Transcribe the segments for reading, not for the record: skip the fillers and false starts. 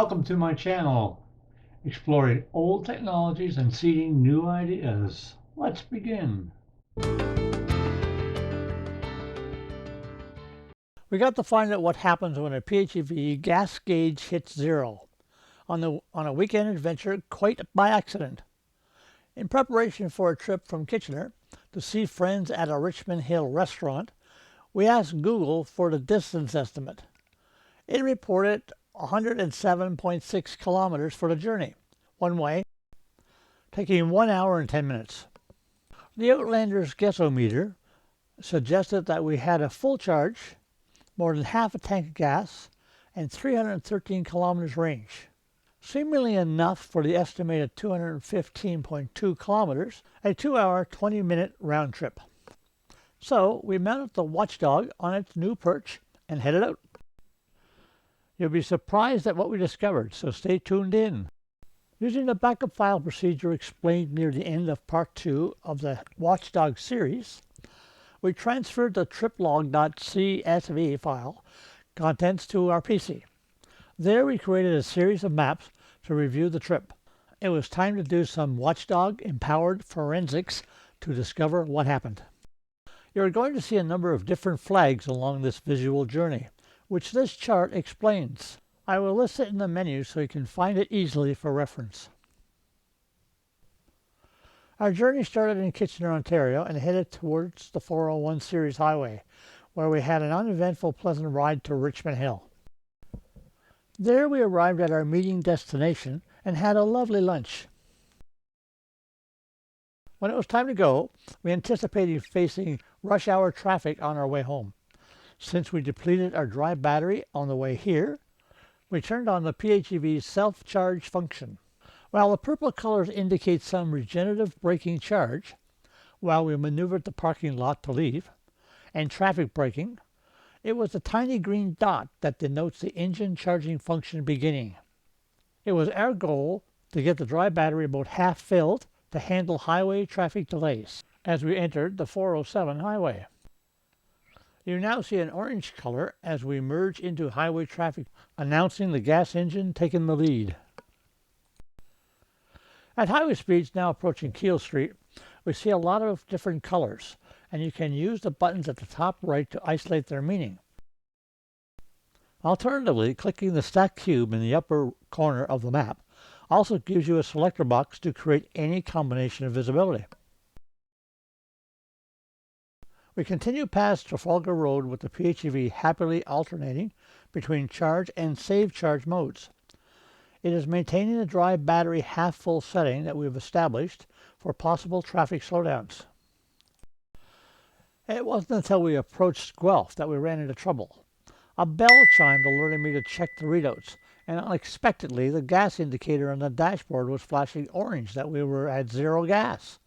Welcome to my channel, exploring old technologies and seeding new ideas. Let's begin. We got to find out what happens when a PHEV gas gauge hits zero on a weekend adventure quite by accident. In preparation for a trip from Kitchener to see friends at a Richmond Hill restaurant, we asked Google for the distance estimate. It reported 107.6 kilometers for the journey, one way, taking 1 hour and 10 minutes. The Outlander's guessometer suggested that we had a full charge, more than half a tank of gas, and 313 kilometers range. Seemingly enough for the estimated 215.2 kilometers, a 2-hour, 20-minute round trip. So we mounted the Watchdog on its new perch and headed out. You'll be surprised at what we discovered, so stay tuned in. Using the backup file procedure explained near the end of part 2 of the Watchdog series, we transferred the triplog.csv file contents to our PC. There we created a series of maps to review the trip. It was time to do some Watchdog-empowered forensics to discover what happened. You're going to see a number of different flags along this visual journey, which this chart explains. I will list it in the menu so you can find it easily for reference. Our journey started in Kitchener, Ontario, and headed towards the 401 Series Highway, where we had an uneventful, pleasant ride to Richmond Hill. There we arrived at our meeting destination and had a lovely lunch. When it was time to go, we anticipated facing rush hour traffic on our way home. Since we depleted our dry battery on the way here, we turned on the PHEV's self-charge function. While the purple colors indicate some regenerative braking charge, while we maneuvered the parking lot to leave, and traffic braking, it was the tiny green dot that denotes the engine charging function beginning. It was our goal to get the dry battery about half filled to handle highway traffic delays as we entered the 407 highway. You now see an orange color as we merge into highway traffic, announcing the gas engine taking the lead. At highway speeds now approaching Keele Street, we see a lot of different colors, and you can use the buttons at the top right to isolate their meaning. Alternatively, clicking the stack cube in the upper corner of the map also gives you a selector box to create any combination of visibility. We continue past Trafalgar Road with the PHEV happily alternating between charge and save charge modes. It is maintaining the dry battery half-full setting that we've established for possible traffic slowdowns. It wasn't until we approached Guelph that we ran into trouble. A bell chimed alerting me to check the readouts, and unexpectedly the gas indicator on the dashboard was flashing orange that we were at zero gas.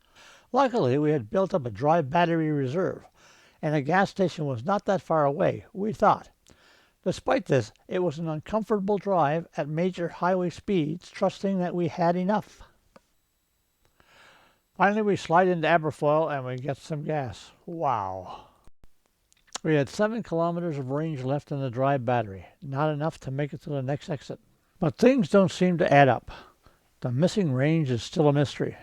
Luckily, we had built up a dry battery reserve, and the gas station was not that far away, we thought. Despite this, it was an uncomfortable drive at major highway speeds, trusting that we had enough. Finally, we slide into Aberfoyle and we get some gas. Wow. We had 7 kilometers of range left in the dry battery, not enough to make it to the next exit. But things don't seem to add up. The missing range is still a mystery.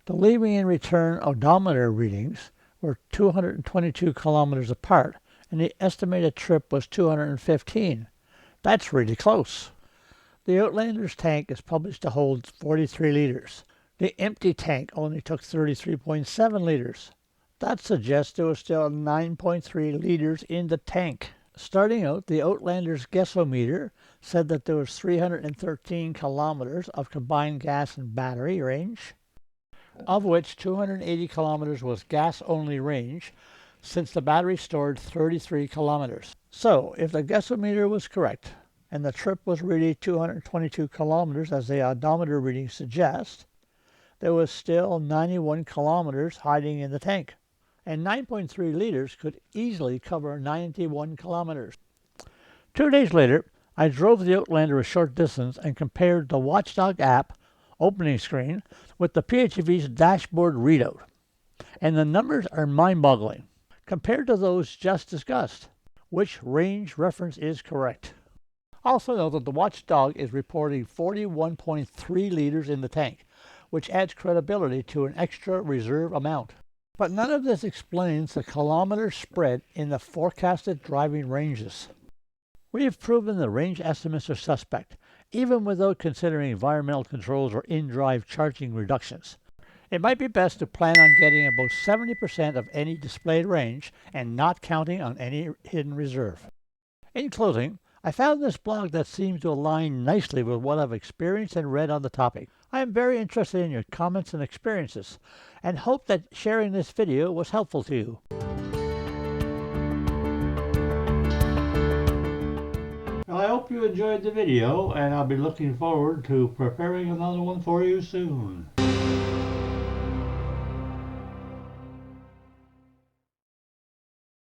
The leaving and return odometer readings were 222 kilometers apart, and the estimated trip was 215. That's really close. The Outlander's tank is published to hold 43 liters. The empty tank only took 33.7 liters. That suggests there was still 9.3 liters in the tank. Starting out, the Outlander's guessometer said that there was 313 kilometers of combined gas and battery range, of which 280 kilometers was gas-only range, since the battery stored 33 kilometers. So, if the guessometer was correct, and the trip was really 222 kilometers as the odometer readings suggest, there was still 91 kilometers hiding in the tank, and 9.3 liters could easily cover 91 kilometers. 2 days later, I drove the Outlander a short distance and compared the Watchdog app opening screen with the PHEV's dashboard readout, and the numbers are mind-boggling. Compared to those just discussed, which range reference is correct? Also note that the Watchdog is reporting 41.3 liters in the tank, which adds credibility to an extra reserve amount. But none of this explains the kilometer spread in the forecasted driving ranges. We have proven the range estimates are suspect, even without considering environmental controls or in-drive charging reductions. It might be best to plan on getting about 70% of any displayed range and not counting on any hidden reserve. In closing, I found this blog that seems to align nicely with what I've experienced and read on the topic. I am very interested in your comments and experiences, and hope that sharing this video was helpful to you. Well, I hope you enjoyed the video, and I'll be looking forward to preparing another one for you soon.